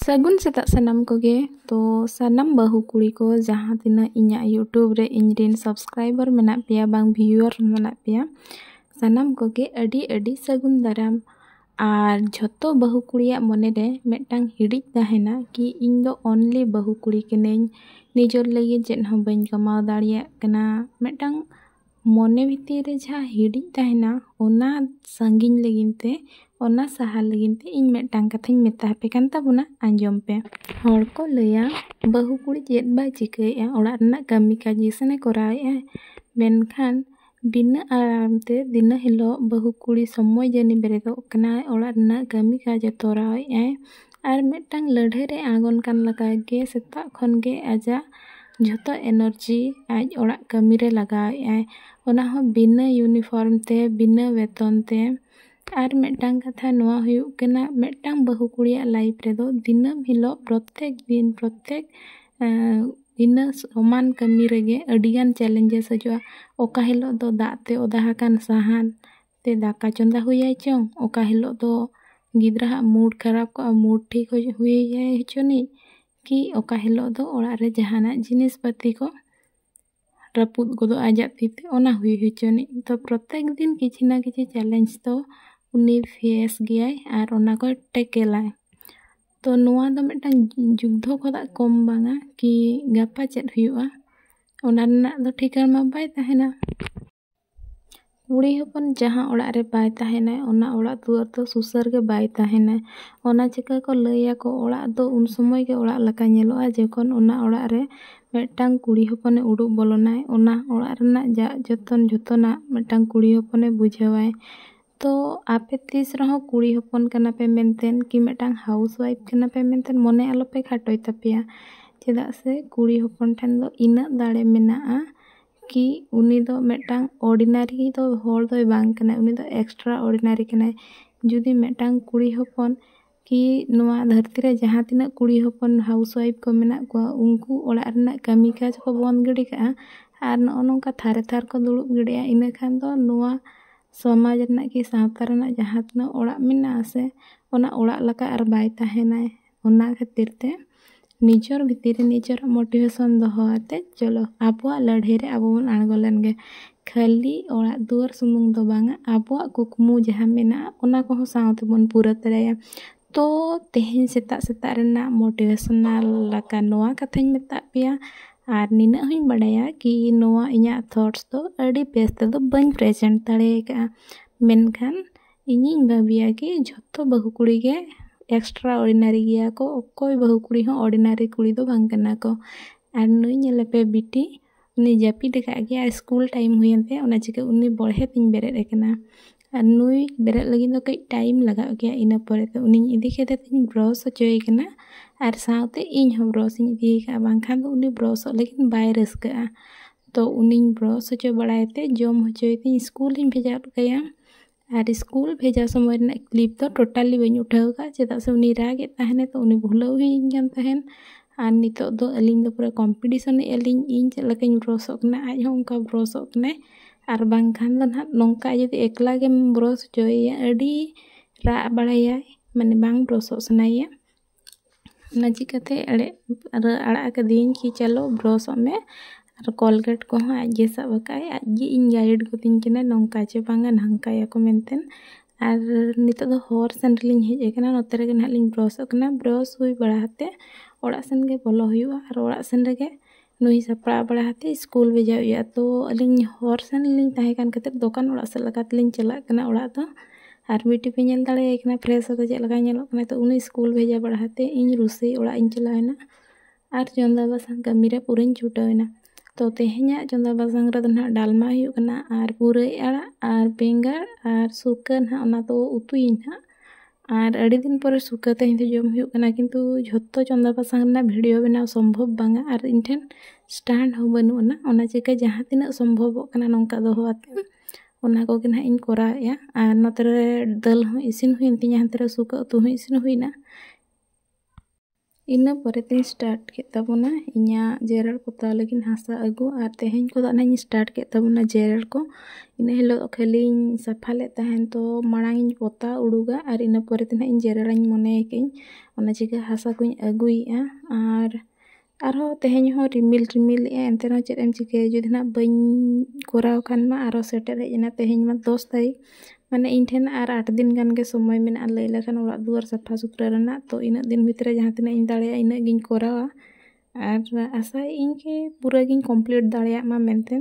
ᱥᱟᱹᱜᱩᱱ ᱥᱮᱛᱟᱜ ᱥᱟᱱᱟᱢ ᱠᱚᱜᱮ ᱛᱚ ᱥᱟᱱᱟम ᱵᱟᱹᱦᱩ ᱠᱩᱲᱤ ᱠᱚ ᱡᱟᱦᱟᱸ ᱛᱤᱱᱟᱹᱜ ᱤᱧᱟᱹᱜ YouTube ᱨᱮ ᱤᱧᱨᱮᱱ ᱥᱟᱵᱥᱠᱨᱟइᱵᱟᱨ ᱢᱮᱱᱟᱜ ᱯᱮᱭᱟ ᱵᱟᱝ ᱵᱷᱤᱭᱩᱣᱟᱨ ᱢᱮᱱᱟᱜ ᱯᱮᱭᱟ ᱥᱟᱱᱟम ᱠᱚᱜᱮ ᱟᱹᱰᱤ ᱥᱟᱹᱜᱩᱱ ᱫᱟᱨᱟᱢ ᱟᱨ ᱡᱷᱚᱛᱚ ᱵᱟᱹᱦᱩ ᱠᱩᱲᱤᱭᱟᱜ ᱢᱚᱱᱮᱨᱮ ᱢᱤᱫᱴᱟᱝ ᱦᱤᱲᱤᱡ ᱛᱟᱦᱮᱱᱟ ᱠᱤ ᱤᱧ ᱫᱚ ᱚᱱᱞᱤ ᱵᱟᱹᱦᱩ ᱠᱩᱲᱤ ᱠᱟᱹᱱᱟᱹᱧ ᱱᱤᱡᱮᱨ ᱞᱟᱹᱜᱤᱫ ᱪᱮᱫ ᱦᱚᱸ ᱵᱟᱹᱧ ᱠᱟᱢᱟᱣ ᱫᱟᱲᱮᱭᱟᱜ ᱠᱟᱱᱟ ᱢᱤᱫᱴᱟᱝ ᱢᱚᱱᱮ ᱵᱷᱤᱛᱤᱨ ᱨᱮ ᱡᱟᱦᱟᱸ ᱦᱤᱲᱤᱡ ᱛᱟᱦᱮᱱᱟ ᱚᱱᱟ ᱥᱟᱺᱜᱤᱧ ᱞᱟᱹᱜᱤᱫ ᱛᱮ ᱚᱱᱟ ᱥᱟᱦᱟ ᱞᱟᱹᱜᱤᱫ ᱛᱮ ᱤᱧ ᱢᱤᱫᱴᱟᱝ ᱠᱟᱛᱷᱟᱧ ᱢᱮᱛᱟ ᱯᱮ ᱠᱟᱱ ᱛᱟᱵᱚᱱᱟ ᱟᱸᱡᱚᱢ ᱯᱮ ᱦᱚᱲ ᱠᱚ ᱞᱟᱹᱭᱟ ᱵᱟᱹᱦᱩ ᱠᱩᱲᱤ ᱪᱮᱫ ᱵᱟᱭ ᱪᱤᱠᱟᱹᱭᱮᱜᱼᱟ ᱚᱲᱟᱜ ᱨᱮᱱᱟᱜ ᱠᱟᱹᱢᱤ ᱠᱟᱡᱽ ᱜᱮᱥᱮ ᱠᱚᱨᱟᱣᱮᱜᱼᱟ ᱢᱮᱱᱠᱷᱟᱱ ᱵᱤᱱᱟᱹ ᱟᱨᱟᱢ ᱛᱮ ᱫᱤᱱᱟᱹ ᱦᱤᱞᱳᱜ ᱵᱟᱹᱦᱩ ᱠᱩᱲᱤ ᱥᱚᱢᱚᱭ ᱡᱟᱹᱱᱤ ᱵᱮᱨᱮᱫᱚᱜ ᱠᱟᱱᱟᱭ ᱚᱲᱟᱜ ᱨᱮᱱᱟᱜ ᱠᱟᱹᱢᱤ ᱠᱟᱡᱽ ᱛᱚᱨᱟᱣᱮᱜᱼᱟᱭ ᱟᱨ ᱢᱤᱫᱴᱟᱝ ᱞᱟᱹᱲᱦᱟᱹᱭ ᱨᱮ ᱟᱬᱜᱚᱱ ᱠᱟᱱ ᱞᱮᱠᱟᱜᱮ ᱥᱮᱛᱟᱜ ᱠᱷᱚᱱ ᱜᱮ ᱟᱡᱟᱜ ᱡᱷᱚᱛᱚ ᱮᱱᱟᱨᱡᱤ ᱟᱡ ᱚᱲᱟᱜ ᱠᱟᱹᱢᱤ ᱨᱮ ᱞᱟᱜᱟᱣᱮᱜᱼᱟᱭ ᱚᱱᱟ ᱦᱚᱸ ᱵᱤᱱᱟᱹ ᱤᱭᱩᱱᱤᱯᱷᱚᱨᱢ ᱛᱮ ᱵᱤᱱᱟᱹ ᱵᱮᱛᱚᱱ ᱛᱮ ᱟᱨ ᱢᱤᱫᱴᱟᱝ ᱠᱟᱛᱷᱟ ᱱᱚᱣᱟ ᱦᱩᱭᱩᱜ ᱠᱟᱱᱟ ᱢᱤᱫᱴᱟᱝ ᱵᱟᱹᱦᱩ ᱠᱩᱲᱤᱭᱟᱜ ᱞᱟᱭᱤᱯᱷ ᱨᱮᱫᱚ ᱫᱤᱱᱟᱹᱢ ᱦᱤᱞᱳᱜ ᱯᱨᱚᱛᱮᱠ ᱫᱤᱱ ᱤᱱᱟᱹ ᱥᱚᱢᱟᱱ ᱠᱟᱹᱢᱤ ᱨᱮᱜᱮ ᱟᱹᱰᱤᱜᱟᱱ ᱪᱮᱞᱮᱧᱡᱮᱥ ᱦᱤᱡᱩᱜᱼᱟ ᱚᱠᱟ ᱦᱤᱞᱳᱜ ᱫᱚ ᱫᱟᱜ ᱛᱮ ᱚᱫᱟ ᱟᱠᱟᱱ ᱥᱟᱦᱟᱱ ᱛᱮ ᱫᱟᱠᱟ ᱪᱚᱸᱫᱟ ᱦᱩᱭᱟᱭ ᱪᱚᱝ ᱚᱠᱟ ᱦᱤᱞᱳᱜ ᱫᱚ ᱜᱤᱫᱽᱨᱟᱹᱣᱟᱜ ᱢᱩᱰ ᱠᱷᱟᱨᱟᱯ ᱠᱚᱜᱼᱟ ᱢᱩᱰ ᱴᱷᱤᱠ ᱦᱩᱭᱟᱭ ᱦᱚᱪᱚᱱᱤᱡ ᱠᱤ ᱚᱠᱟ ᱦᱤᱞᱳᱜ ᱫᱚ ᱚᱲᱟᱜ ᱨᱮ ᱡᱟᱦᱟᱱᱟᱜ ᱡᱤᱱᱤᱥ ᱯᱟᱹᱛᱤ ko ᱨᱟᱹᱯᱩᱫ ᱜᱚᱫᱚᱜ ᱟᱡᱟᱜ ᱛᱤᱛᱮ ᱚᱱᱟ ᱦᱩᱭ ᱦᱚᱪᱚᱱᱤᱡ ᱛᱚ ᱯᱨᱚᱛᱮᱠ ᱫᱤᱱ ᱠᱤᱪᱷᱤ ᱱᱟ ᱠᱤᱪᱷᱤ ᱪᱮᱞᱮᱧᱡᱽ ᱫᱚ उनी फेस गयाय और ओना को टेकेलाय तो नोआ दो मिटन युद्ध खोदा कम बांगा कि गापा चेद हुयुआ ओना रना दो ठिकाना मा बाय ताहेना कुड़ी हपन जहाँ ओड़ा रे बाय ताहेना ओना ओड़ा दुआर तो सुसर के बाय ताहेना ओना चिका को लैया को ओड़ा दो उन समय के ओड़ा लका नेलोआ जेखन ओना ओड़ा रे मिटन कुड़ी हपने उडुक बोलोनाय ओना ओड़ा रना जा जतन मिटन कुड़ी हपने बुझावाय तो आपे तीस रहो कुड़ी हपन कना पे मेंटेन कि मिटन हाउस वाइफ कना पे मेंटेन मने आलो पे खाटोय तपिया चेदा से कुड़ी हपन ठन दो इना दाड़े मेनाआ कि उनी दो मिटन ऑर्डिनरी दो होर दो बांग कना उनी दो एक्स्ट्रा ऑर्डिनरी कना जुदी मिटन कुड़ी हपन कि नोआ धरती रे जहाँ तिना कुड़ी हपन हाउस वाइफ को मेना को उनको ओड़ा रना कामी काज को बंद गिडी का आर नोनका थारे थार को दुड़ुब गिडिया इना खान दो नोआ समाज रना की सावता रना जहाँ तना ओड़ा मेना से ओना ओड़ा लका आर बाय ताहेनाय ओना खातिर ते निजर भितर निजर मोटिवेशन दोहोआते चलो आबुआ लड़ाई रे आबो बन आणगोलेन गे खाली ओड़ा दुआर सुमुंग दो बांगा आबुआ कुकमु जहाँ मेना ओना को सावते बन पूरा तरेया तो तेहेन सेता सेता रना मोटिवेशनल लका नोआ कथाñ मेता पेया आर निना हुई बड़ाया कि नोआ इñा थॉट्स तो अड़ी बेस तो बन प्रेजेंट दाड़े का मेनखान इñिñ भाबिया कि झोतो बहु कुड़ी गे एक्स्ट्रा ऑर्डिनरी गया को कोई बहु कुड़ी हो ऑर्डिनरी कुड़ी दो बांग कना को आर नुई नेले पे बिटी उनी जापी देखा गया स्कूल टाइम हुयनते ओना चिके उनी बड़हे तिन बेरेद एकना आर नुई बेरेद लगी दो कई टाइम लगा गया इना परे तो उनी इदी केते तिन ब्रश होचोय कना आर सावते इñ हो ब्रश इदी का बांखान दो उनी ब्रश लगी बाय रस्का तो उनी ब्रश होचो बड़ायते जम होचोय तिन स्कूल इन भेजा गया आर स्कूल भेजा समय ना क्लिप तो टोटली बन उठाव का चेदा से उनी रागे ताहेने तो उनी भूलाव हुई जान ताहेन आर नितो दो अलिंग दो पूरा कंपटीशन अलिंग इन चेद लकाኝ ब्रशोक ना आज हो उनका ब्रशोक ने आर बांखान दो ना नोंका जदि एकला गेम ब्रश होचोया अडी रा बड़ाया माने बांग ब्रशोक सनाया ना चिकाते अड़े आड़ा कदिन कि चलो ब्रशोक में और कोलगेट को आज गे सब काय आज गे इन गाइड को तिन केना नोंका चे बांगा नंकाया को मेंटेन आर नितो दो हॉर सेंटरलिंग हेज एकना नोते रे ना लिंग ब्रशोक ना ब्रश हुई बड़ाते ओड़ा सेन गे बोलो हुआ और ओड़ा सेन रे नुई सपड़ा बड़ाते स्कूल भेजा हुआ तो अलिंग हॉर सेन लिंग ताहे कान खातिर दुकान ओड़ा से लगात लिंग चला कना ओड़ा तो आर मिटी पे नेल दाड़े एकना फ्रेश हो जे लगा नेलो कना तो उनी स्कूल भेजा बड़ाते इन रुसी ओड़ा इन चलावेना आर चंदा बासांग कमी रे पूरेñ छुटावेना तो तेहेña चंदा बासांग रे ना डालमा हुई कना आर पूरे आड़ा आर बेंगार आर सुका ना ओना तो उतुई ना आर अड़ी दिन पर सुका तेहेñ तो जम हुई कना किंतु झोत्तो चंदा बासांग ना वीडियो बना संभव बांगा आर इनठेन स्टैंड हो बनुना ओना चिका जहाँ तिना संभव कना नोंका दोहोआते ओना को के ना इन कोराया आर नोतरे दल हो इसिन हुइन तिña हंतरे सुका उतु हो इसिन हुइना ᱤᱱᱟᱹ ᱯᱚᱨᱮ ᱛᱤᱧ ᱥᱴᱟर्ट ᱠᱮᱫ ᱛᱟᱵᱚᱱᱟ ᱤᱧᱟᱹᱜ ᱡᱮᱨᱮᱲ ᱯᱚᱛᱟᱣ ᱞᱟᱹᱜᱤᱫ ᱦᱟᱥᱟ ᱟᱹᱜᱩ ᱟᱨ ᱛᱮᱦᱮᱧ ᱠᱷᱚᱱᱟᱜ ᱤᱧ ᱥᱴᱟर्ट ᱠᱮᱫ ᱛᱟᱵᱚᱱᱟ ᱡᱮᱨᱮᱲ ᱠᱚ ᱤᱱᱟᱹ ᱦᱤᱞᱳᱜ ᱠᱷᱟᱹᱞᱤᱧ ᱥᱟᱯᱷᱟ ᱞᱮᱫ ᱛᱟᱦᱮᱱ ᱛᱚ ᱢᱟᱲᱟᱝ ᱤᱧ ᱯᱚᱛᱟᱣ ᱩᱰᱩᱜᱟ ᱟᱨ ᱤᱱᱟᱹ ᱯᱚᱨᱮ ᱛᱮ ᱱᱟᱦᱟᱜ ᱤᱧ ᱡᱮᱨᱮᱲᱟᱧ ᱢᱚᱱᱮ ᱟᱠᱟᱜᱼᱟᱹᱧ ᱚᱱᱟ ᱪᱤᱠᱟᱹ ᱦᱟᱥᱟ ᱠᱚᱧ ᱟᱹᱜᱩᱭᱮᱫᱼᱟ ᱟᱨ ᱟᱨᱦᱚᱸ ᱛᱮᱦᱮᱧ ᱦᱚᱸ ᱨᱤᱢᱤᱞᱮᱜᱼᱟ ᱮᱱᱛᱮ ᱨᱮᱦᱚᱸ ᱪᱮᱫ ᱮᱢ ᱪᱤᱠᱟᱹᱭᱟ ᱡᱩᱫᱤ ᱱᱟᱦᱟᱜ ᱵᱟᱹᱧ ᱠᱚᱨᱟᱣ ᱠᱷᱟᱱ ᱢᱟ ᱟᱨᱚ ᱥᱮᱴᱮᱨ ᱦᱮᱡ ᱮᱱᱟ ᱛᱮᱦᱮᱧ ᱢᱟ 10 ᱛᱟᱹᱨᱤᱠᱷ ᱢᱟᱱᱮ ᱤᱧ ᱴᱷᱮᱱ ᱟᱨ 8 ᱫᱤᱱ ᱜᱟᱱ ᱜᱮ ᱥᱚᱢᱚᱭ ᱢᱮᱱᱟᱜᱼᱟ ᱞᱟᱹᱭ ᱞᱮᱠᱷᱟᱱ ᱚᱲᱟᱜ ᱫᱩᱣᱟᱹᱨ ᱥᱟᱯᱷᱟ ᱥᱩᱛᱨᱟᱹ ᱨᱮᱱᱟᱜ ᱛᱚ ᱤᱱᱟᱹᱜ ᱫᱤᱱ ᱵᱷᱤᱛᱨᱤ ᱡᱟᱦᱟᱸ ᱛᱤᱱᱟᱹᱜ ᱤᱧ ᱫᱟᱲᱮᱭᱟᱜᱼᱟ ᱤᱱᱟᱹᱜ ᱜᱤᱧ ᱠᱚᱨᱟᱣᱟ ᱟᱨ ᱟᱥᱟᱭᱮᱜᱼᱟᱹᱧ ᱠᱤ ᱯᱩᱨᱟᱹ ᱜᱤᱧ ᱠᱚᱢᱯᱞᱤᱴ ᱫᱟᱲᱮᱭᱟᱜ ᱢᱟ ᱢᱮᱱᱛᱮ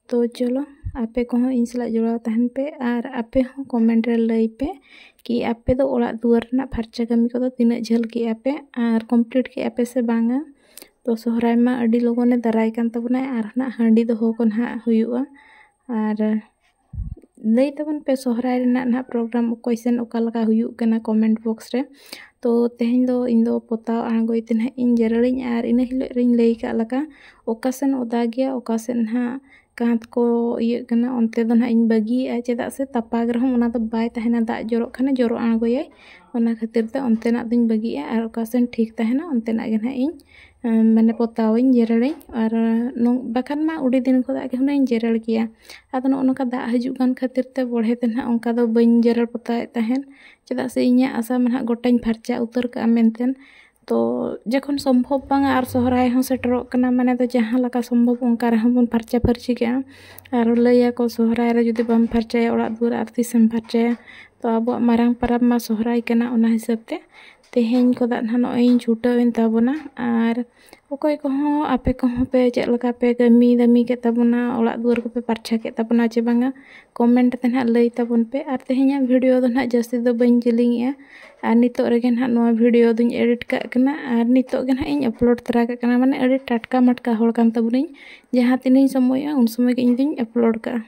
तो चलो आपे को इन सला जोड़ा तहन पे और आपे हो कमेंट रे लई पे कि आपे दो ओड़ा दुआर ना फर्चा कमी को तीना झल के आपे और कंप्लीट के आपे से बांगा तो सोहराय मा अडी लोगोने दराय कान तबना और ना हांडी दो हो कोन हा हुयुआ और लई तबन पे सोहराय रेना ना प्रोग्राम क्वेश्चन ओका लगा हुयुक कना कमेंट बॉक्स रे तो तेहें दो इन दो पोताव आंगोय तिना इन जेरलिन और इन हिलो रिन लई का लगा ओकासन ओदा गया ओकासन हा कांत को ये कना ओनते दो ना इन बगी चेदा से तपाग रहम ओना दो बाय तहना दा जोरो खाने जोरो आंगोय ओना खातिर ते ओनते ना दिन बगी और ओकासन ठीक तहना ओनते ना गे ना इन माने पोताविन जेरलिन और बखान मा उडी दिन को दा के हुना इन जेरल किया आदो नोका दा हजु गान खातिर ते बढ़े ते ना ओनका दो बइन जेरल पोताए तहन चेदा से इnya आशा मन गोटाइन फर्चा उतर का मेंटेन तो जखन संभव बांगा और सोहराय हो सेटरो कना माने तो जहां लका संभव ओनका रहम बन फर्चा फर्ची के और लैया को सोहराय रे जुदी बम फर्चाया ओड़ा दूर आरती सम फर्चाया तो अब मारांग परब मा सोहराय कना ओना हिसाब ते तेहें को दा ना नोइन छुटावेन ताबोना और ओकोय को हो आपे को हो पे चेक लका पे कमी दमी के ताबोना ओड़ा दूर को पे फर्चा के ताबोना चे बांगा कमेंट ते ना लई ताबोन पे और तेहें वीडियो दो ना जस्ती दो बइन जलिंगया और नितो रे ना नोआ वीडियो दुन एडिट का कना और नितो गे ना इन अपलोड तरा का कना माने अडी टटका मटका होड़ कान ताबोनिन जहां तिनिन समय उन समय के इन दिन अपलोड का।